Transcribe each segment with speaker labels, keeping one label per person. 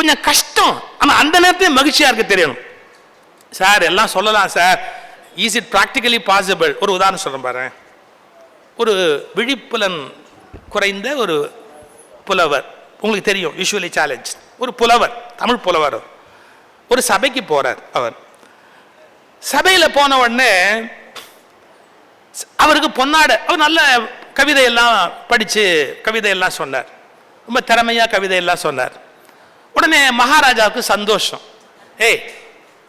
Speaker 1: கொஞ்சம் கஷ்டம். ஆனா அந்த நேரத்தையும் மகிழ்ச்சியா இருக்க தெரியணும். சார் எல்லாம் சொல்லலாம் sir, is it practically possible? ஒரு உதாரணம் சொல்றேன் பாரு. ஒரு விழிப்புலன் குறைந்த ஒரு புலவர், உங்களுக்கு தெரியும், யூசுவலி சேலஞ்ச், ஒரு புலவர், தமிழ் புலவர், ஒரு சபைக்கு போறார். அவர் சபையில் போன உடனே அவருக்கு பொன்னாடை, அவர் நல்ல கவிதையெல்லாம் படித்து கவிதையெல்லாம் சொன்னார், ரொம்ப திறமையாக கவிதையெல்லாம் சொன்னார். உடனே மகாராஜாவுக்கு சந்தோஷம். ஏய்,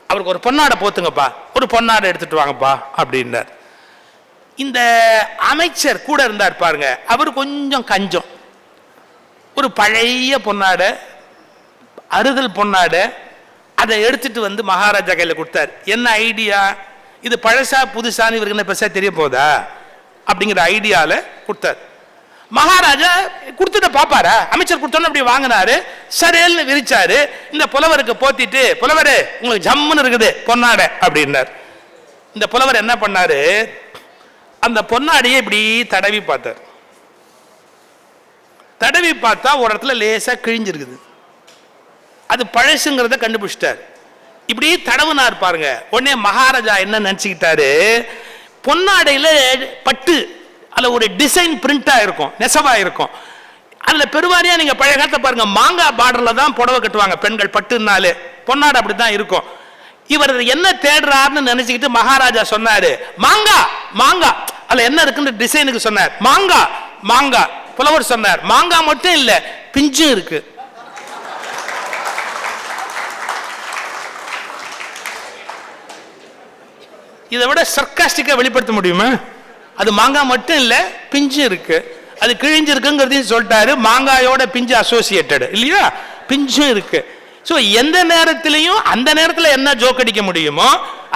Speaker 1: அவருக்கு ஒரு பொன்னாடை போத்துங்கப்பா, ஒரு பொன்னாடை எடுத்துட்டு வாங்கப்பா அப்படின்னார். இந்த அமைச்சர் கூட இருந்தார் பாருங்க, அவர் கொஞ்சம் கஞ்சம், ஒரு பழைய பொன்னாடை, அறுதல் பொன்னாடை, அதை எடுத்துட்டு வந்து மகாராஜா கையில் கொடுத்தார். என்ன ஐடியா, இது பழசா புதுசான்னு இவருக்கு என்ன பெருசா தெரிய போதா அப்படிங்கிற ஐடியால கொடுத்தார். மகாராஜா கொடுத்துட்டு பாப்பாரா, அமைச்சர் கொடுத்தோன்னு அப்படி வாங்கினாரு, சரேல்னு விரிச்சாரு, இந்த புலவருக்கு போத்திட்டு, புலவரு உங்களுக்கு ஜம்முன்னு இருக்குது பொன்னாடை அப்படின்னார். இந்த புலவர் என்ன பண்ணாரு, அந்த பொன்னாடியை இப்படி தடவி பார்த்தார். தடவி பார்த்தா ஒரு இடத்துல லேசா கிழிஞ்சிருக்குது, அது பழசுங்கிறத கண்டுபிடிச்சிட்டார். இப்படி தடவுனார் பாருங்க. உடனே மகாராஜா என்ன நினைச்சுக்கிட்டாரு, பொன்னாடையில பட்டு அதுல ஒரு டிசைன் பிரிண்டா இருக்கும், நெசவா இருக்கும். அதுல பெருவாரியா நீங்க பழைய காலத்தை பாருங்க, மாங்காய் பார்டர்ல தான் புடவை கட்டுவாங்க பெண்கள், பட்டுனாலே பொன்னாடை அப்படிதான் இருக்கும். இவர் என்ன தேடுறாருன்னு நினைச்சுக்கிட்டு மகாராஜா சொன்னாரு, மாங்கா மாங்கா, அதுல என்ன இருக்குன்னு டிசைனுக்கு சொன்னார், மாங்கா மாங்கா. புலவர் சொன்னார், மாங்கா மட்டும் இல்ல பிஞ்சு இருக்கு. இதை விட சர்க்காஸ்டிக்கா வெளிப்படுத்த முடியுமா? அது மாங்காய் மட்டும் இல்ல பிஞ்சு இருக்கு, அது கிழிஞ்சிருக்குங்கிறதையும் சொல்லிட்டாரு. மாங்காயோட பிஞ்சு அசோசியேட்டட் இல்லையா, பிஞ்சும் இருக்கு. ஸோ எந்த நேரத்திலையும் அந்த நேரத்தில் என்ன ஜோக் அடிக்க முடியுமோ,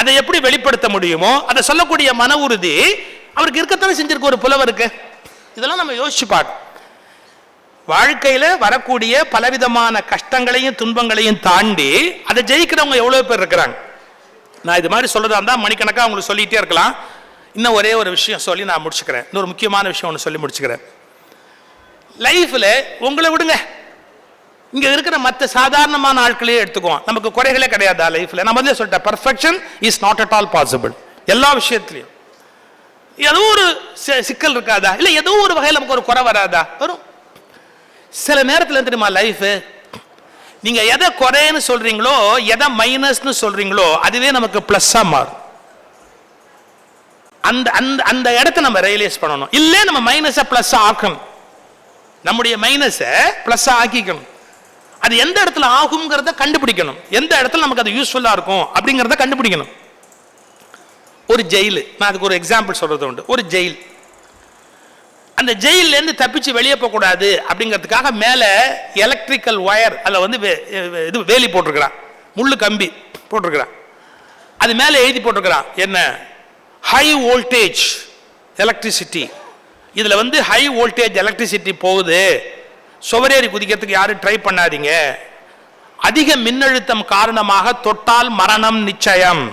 Speaker 1: அதை எப்படி வெளிப்படுத்த முடியுமோ, அதை சொல்லக்கூடிய மன உறுதி அவருக்கு இருக்கத்தானே செஞ்சிருக்கு ஒரு புலவருக்கு. இதெல்லாம் நம்ம யோசிச்சு பார்க்கணும். வாழ்க்கையில வரக்கூடிய பலவிதமான கஷ்டங்களையும் துன்பங்களையும் தாண்டி அதை ஜெயிக்கிறவங்க எவ்வளவு பேர் இருக்கிறாங்க. நான் இது மாதிரி சொல்றதா இருந்தா மணிக்கணக்காக உங்களுக்கு சொல்லிட்டே இருக்கலாம். இன்னும் ஒரே ஒரு விஷயம் சொல்லி நான் முடிச்சுக்கிறேன். இன்னொரு முக்கியமான விஷயம் ஒன்று சொல்லி முடிச்சுக்கிறேன். லைஃப்ல உங்களை விடுங்க, இங்க இருக்கிற மற்ற சாதாரணமான ஆட்களையே எடுத்துக்குவோம், நமக்கு குறைகளே கிடையாதா லைஃப்ல? நான் வந்து சொல்லிட்டேன், perfection is not at all possible. எல்லா விஷயத்திலையும் ஏதோ ஒரு சிக்கல் இருக்காதா, இல்ல ஏதோ ஒரு வகையில் நமக்கு ஒரு குறை வராதா? வரும். சில நேரத்தில் தெரியுமா லைஃப், நீங்க எதை குறைன்னு சொல்றீங்களோ, எதை மைனஸ்னு சொல்றீங்களோ, அதுவே நமக்கு பிளஸ்ஸா மாறும். அந்த அந்த அந்த இடத்தை நம்ம ரியலைஸ் பண்ணணும். இல்ல நம்ம மைனஸை பிளஸ் ஆக்கணும், நம்முடைய மைனஸை பிளஸ் ஆக்கிக்கணும். அது எந்த இடத்துல ஆகும்ங்கிறத கண்டுபிடிக்கணும், எந்த இடத்துல நமக்கு அது யூஸ்ஃபுல்லா இருக்கும் அப்படிங்கிறத கண்டுபிடிக்கணும். ஒரு ஜெயிலு, நான் அதுக்கு ஒரு எக்ஸாம்பிள் சொல்றது உண்டு. ஒரு ஜெயில், அந்த ஜெயில இருந்து தப்பிச்சு வெளியே போக கூடாது அப்படிங்கிறதுக்காக மேல எலக்ட்ரிக்கல் ஒயர், அதில் வந்து இது வேலி போட்டிருக்கிறான், முள்ளு கம்பி போட்டிருக்கிறான். அது மேல எழுதி போட்டிருக்கிறான், என்ன, ஹை வோல்டேஜ் எலக்ட்ரிசிட்டி. இதுல வந்து ஹை வோல்டேஜ் எலக்ட்ரிசிட்டி போகுது, சுவரேறி குதிக்கிறதுக்கு யாரும் ட்ரை பண்ணாதீங்க, அதிக மின்னழுத்தம் காரணமாக தொட்டால் மரணம் நிச்சயம்.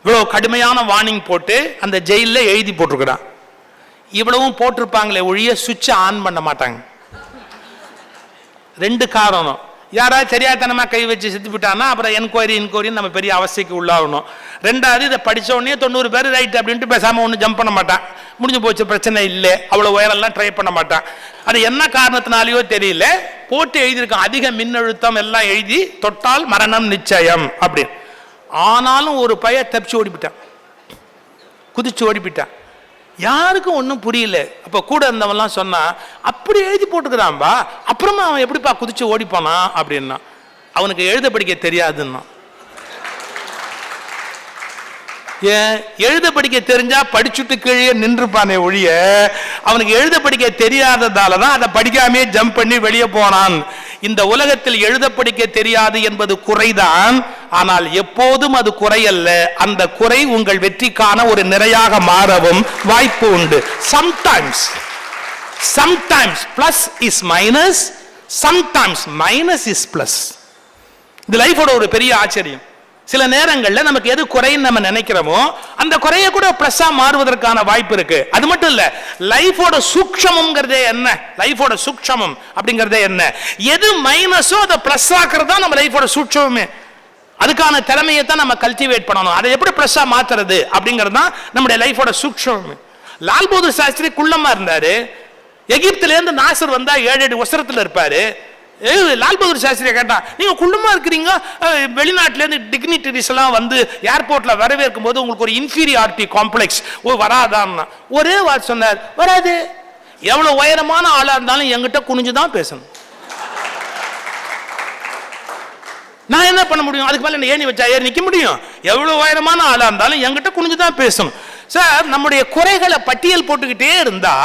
Speaker 1: இவ்வளவு கடுமையான வார்னிங் போட்டு அந்த ஜெயில எழுதி போட்டிருக்கிறான். இவ்வளவும் போட்டிருப்பாங்களே ஒழிய சுவிட்ச் ஆன் பண்ண மாட்டாங்க. ரெண்டு காரணம், யாராவது தெரியாதனமா கை வச்சு செத்து விட்டான்னா அப்புறம் என்கொயரி நம்ம பெரிய அவஸ்தைக்கு உள்ளாகணும். ரெண்டாவது, இதை படிச்ச உடனே 90 பேர் ரைட் அப்படின்ட்டு பேசாம ஒன்றும் ஜம்ப் பண்ண மாட்டான், முடிஞ்சு போச்சு பிரச்சனை இல்லை, அவ்வளவு உயரெல்லாம் ட்ரை பண்ண மாட்டான். அது என்ன காரணத்தினாலேயோ தெரியல போட்டு எழுதியிருக்கான், அதிக மின்னழுத்தம் எல்லாம் எழுதி தொட்டால் மரணம் நிச்சயம் அப்படின்னு. ஆனாலும் ஒரு பையன் தப்பிச்சு ஓடிப்பிட்டான், குதிச்சு ஓடிப்பிட்டான். யாருக்கும் ஒன்றும் புரியல. அப்போ கூட இருந்தவன்லாம் சொன்னா, அப்படி எழுதி போட்டுக்கிறான்பா, அப்புறமா அவன் எப்படிப்பா குதிச்சு ஓடிப்பானா அப்படின்னா. அவனுக்கு எழுத படிக்க தெரியாதுன்னா. ஏன், எழுத படிக்க தெரிஞ்சா படிச்சுட்டு கீழே நின்றுப்பானே ஒழிய, அவனுக்கு எழுத படிக்க தெரியாததால தான் அதை படிக்காமே ஜம்ப் பண்ணி வெளியே போனான். இந்த உலகத்தில் எழுத படிக்க தெரியாது என்பது குறைதான், ஆனால் எப்போதும் அது குறையல்ல. அந்த குறை உங்கள் வெற்றிக்கான ஒரு நிறையாக மாறவும் வாய்ப்பு உண்டு. sometimes plus is minus, sometimes minus is plus. இது லைஃபோட ஒரு பெரிய ஆச்சரியம். சில நேரங்களில் நமக்கு எது குறைன்னு நம்ம நினைக்கிறோமோ அந்த குறைய கூட பிளஸ்ஸா மாறுவதற்கான வாய்ப்பு இருக்கு. அது மட்டும் இல்ல, லைஃபோட சூக்ஷமம்ங்கிறதே என்ன, லைஃபோட சூக்ஷமம் அப்படிங்கிறதே என்ன, எது மைனஸோ அதை பிளஸ் ஆக்குறது தான் நம்ம லைஃபோட சூக்ஷமே. அதுக்கான திறமையை தான் நம்ம கல்டிவேட் பண்ணணும். அதை எப்படி பிளஸ்ஸா மாத்துறது அப்படிங்கிறது தான் நம்முடைய லைஃபோட சூக்ஷமே. லால் பகதூர் சாஸ்திரி குள்ளமா இருந்தாரு. எகிப்துல இருந்து நாசர் வந்தா 7 அடி உசரத்துல இருப்பாரு. லால் பகதூர் சாஸ்திரியை கேட்டா, நீங்க குள்ளமா இருக்கிறீங்க, வெளிநாட்டுல இருந்து டிக்னிட்டரிஸ் எல்லாம் வந்து ஏர்போர்ட்ல வரவேற்கும் போது உங்களுக்கு ஒரு இன்ஃபீரியாரிட்டி காம்ப்ளெக்ஸ் வராதான்? ஒரே வார்த்தை சொன்னார், வராது. எவ்வளவு உயரமான ஆளா இருந்தாலும் என்கிட்ட குனிஞ்சுதான் பேசணும். நான் என்ன பண்ண முடியும்? அதுக்கு மேல ஏணி வச்சா ஏறி நிக்க முடியும்? எவ்வளவு உயரமான ஆளா இருந்தாலும் என்கிட்ட குனிஞ்சுதான் பேசணும். சார், நம்முடைய குறைகளை பட்டியல் போட்டுக்கிட்டே இருந்தா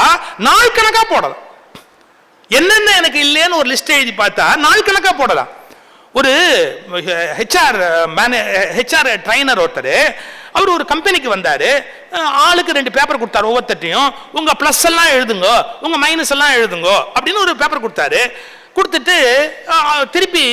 Speaker 1: நாள் கணக்கா போடலாம். என்னென்ன எனக்கு இல்லைன்னு ஒரு லிஸ்ட் எழுதி பார்த்தா நாள் கணக்கா போடலாம். ஒரு ஹெச்ஆர் ட்ரைனர் ஒருத்தர், அவர் ஒரு கம்பெனிக்கு வந்தாரு. ஆளுக்கு 2 பேப்பர் கொடுத்தாரு. ஒவ்வொருத்தையும் உங்க பிளஸ் எல்லாம் எழுதுங்க, உங்க மைனஸ் எல்லாம் எழுதுங்க அப்படின்னு ஒரு பேப்பர் கொடுத்தாரு. கொடுத்துட்டு திருப்பி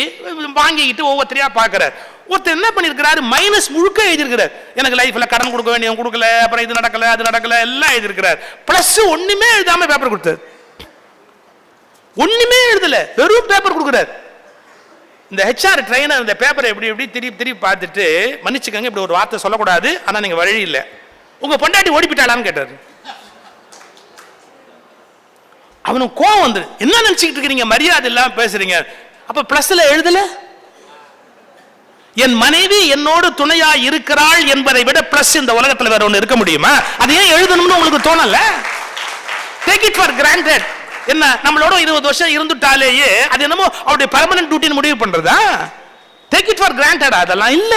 Speaker 1: வாங்கிக்கிட்டு ஒவ்வொருத்தரையா பார்க்கிறார். ஒருத்தர் என்ன பண்ணிருக்கிறாரு, மைனஸ் முழுக்க எழுதியிருக்கிறார். எனக்கு லைஃப்ல கடன் கொடுக்க வேண்டிய கொடுக்கல, அப்புறம் இது நடக்கல அது நடக்கல எல்லாம் எழுதியிருக்கிறார். பிளஸ் ஒண்ணுமே எழுதாம பேப்பர் கொடுத்தாரு. ஒண்ணுமே எழுதல, வெறும் பேப்பர் கொடுக்கிறார். இந்த ஹெச்ஆர் ட்ரைனர் இந்த பேப்பரை எப்படி எப்படி திருப்பி பார்த்துட்டு, மன்னிச்சுக்கங்க இப்படி ஒரு வார்த்தை சொல்லக்கூடாது, ஆனா நீங்க வழி இல்லை, உங்க பொண்டாட்டி ஓடிப்பிட்டாளான்னு கேட்டாரு. அவனுக்கு கோவம் வந்து, என்ன நினைச்சுக்கிட்டு இருக்கீங்க, மரியாதை இல்லாம பேசுறீங்க. அப்ப பிளஸ்ல எழுதல, என் மனைவி என்னோடு துணையா இருக்கிறாள் என்பதை விட பிளஸ் இந்த உலகத்துல வேற ஒண்ணு இருக்க முடியுமா? அதை ஏன் எழுதணும்னு உங்களுக்கு தோணல? Take it for granted. என்ன, நம்மளோட 20 வருஷம் இருந்துட்டாலேயே அது என்னமோ அவருடைய பெர்மனன்ட் டியூட்டின்னு முடிவு பண்றதா? Take it for granted. அதெல்லாம் இல்ல.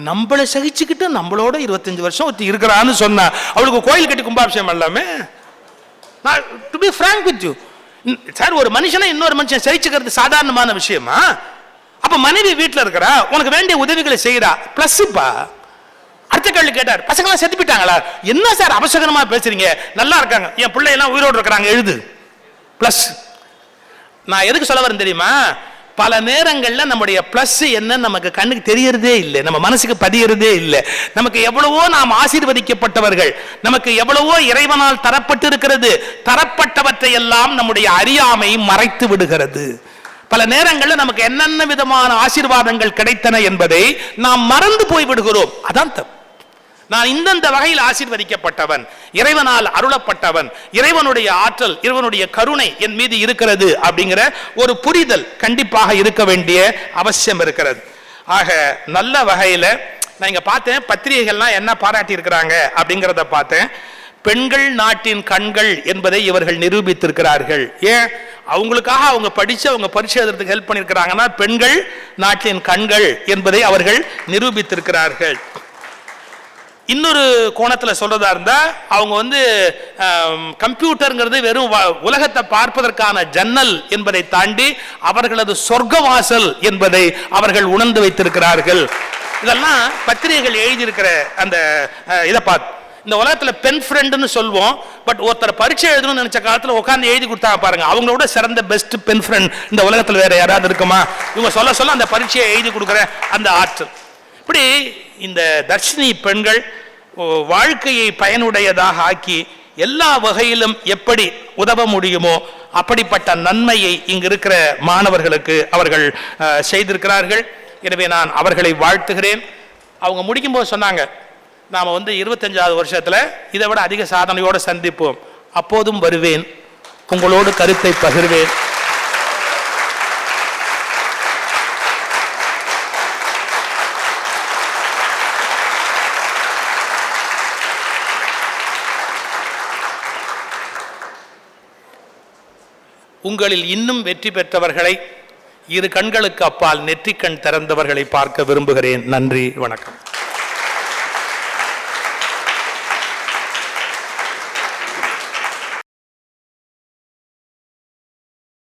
Speaker 1: நம்மளை சகிச்சுக்கிட்டு நம்மளோட 25 வருஷம் ஒருத்தி இருக்கிறான்னு சொன்னா அவளுக்கு கோயில் கட்டி கும்பாபிஷேகம் எல்லாமே. To be frank with you sir, ஒரு மனுஷனை இன்னொரு மனுஷன் சகிச்சுக்கிறது சாதாரணமான விஷயமா? அப்ப மனைவி வீட்டுல இருக்கிறா, உனக்கு வேண்டிய உதவிகளை செய்யறா, பிளஸ்ப்பா. அடுத்த கேள்வி கேட்டார், பசங்களாம் செத்து போயிட்டாங்களா? என்ன சார் அபசகனமா பேசுறீங்க? நல்லா இருக்காங்க, என் பிள்ளை எல்லாம் உயிரோடு இருக்கிறாங்க, எழுது பிளஸ். நான் எதுக்கு சொல்ல வரேன் தெரியுமா? பல நேரங்கள்ல நம்முடைய பிளஸ் என்ன நமக்கு கண்ணுக்கு தெரியறதே இல்லை, நம்ம மனசுக்கு பதியறதே இல்லை. நமக்கு எவ்வளவோ நாம் ஆசீர்வதிக்கப்பட்டவர்கள், நமக்கு எவ்வளவோ இறைவனால் தரப்பட்டு இருக்கிறது, தரப்பட்டவற்றை எல்லாம் நம்முடைய அறியாமை மறைத்து விடுகிறது. பல நேரங்களில் நமக்கு என்னென்ன விதமான ஆசீர்வாதங்கள் கிடைத்தன என்பதை நாம் மறந்து போய் விடுகிறோம். அதான் தப்பு. நான் இந்தந்த வகையில் ஆசீர்வதிக்கப்பட்டவன், இறைவனால் அருளப்பட்டவன், இறைவனுடைய ஆற்றல், இறைவனுடைய கருணை என் மீது இருக்கிறது அப்படிங்கிற ஒரு புரிதல் கண்டிப்பாக இருக்க வேண்டிய அவசியம் இருக்கிறது. ஆக நல்ல வகையில நான் இங்க பார்த்தேன், பத்திரிகைகள்லாம் என்ன பாராட்டி இருக்கிறாங்க அப்படிங்கிறத பார்த்தேன். பெண்கள் நாட்டின் கண்கள் என்பதை இவர்கள் நிரூபித்திருக்கிறார்கள். ஏன்? அவங்களுக்காக அவங்க படிச்சு அவங்க பரீட்சை எழுதுறதுக்கு ஹெல்ப் பண்ணிருக்கிறாங்கன்னா பெண்கள் நாட்டின் கண்கள் என்பதை அவர்கள் நிரூபித்திருக்கிறார்கள். இன்னொரு கோணத்தில் சொல்றதா இருந்தா, அவங்க வந்து கம்ப்யூட்டர்ங்கிறது வெறும் உலகத்தை பார்ப்பதற்கான ஜன்னல் என்பதை தாண்டி அவர்களது சொர்க்கவாசல் என்பதை அவர்கள் உணர்ந்து வைத்திருக்கிறார்கள். இதெல்லாம் பத்திரிகைகள் எழுதியிருக்கிற அந்த இதை பார்த்து, இந்த உலகத்துல பென் ஃப்ரெண்ட்னு சொல்வோம், பட் ஒருத்தர் பரீட்சை எழுதணும்னு நினைச்ச காலத்துல உட்கார்ந்து எழுதி கொடுத்தா பாருங்க, அவங்களோட சிறந்த பெஸ்ட் பென் ஃப்ரெண்ட் இந்த உலகத்துல வேற யாராவது இருக்குமா? இவங்க சொல்ல சொல்ல அந்த பரீட்சையை எழுதி கொடுக்குற அந்த ஆற்றல். இப்படி இந்த தர்ஷினி பெண்கள் வாழ்க்கையை பயனுடையதாக ஆக்கி எல்லா வகையிலும் எப்படி உதவ முடியுமோ அப்படிப்பட்ட நன்மையை இங்கு இருக்கிற மாணவர்களுக்கு அவர்கள் செய்திருக்கிறார்கள். எனவே நான் அவர்களை வாழ்த்துகிறேன். அவங்க முடிக்கும்போது சொன்னாங்க, நாம் வந்து 25வது வருஷத்துல இதை விட அதிக சாதனையோடு சந்திப்போம், அப்போதும் வருவேன், உங்களோடு கருத்தை பகிர்வேன். உங்களில் இன்னும் வெற்றி பெற்றவர்களை, இரு கண்களுக்கு அப்பால் நெற்றிக்கண் திறந்தவர்களை பார்க்க விரும்புகிறேன். நன்றி, வணக்கம்.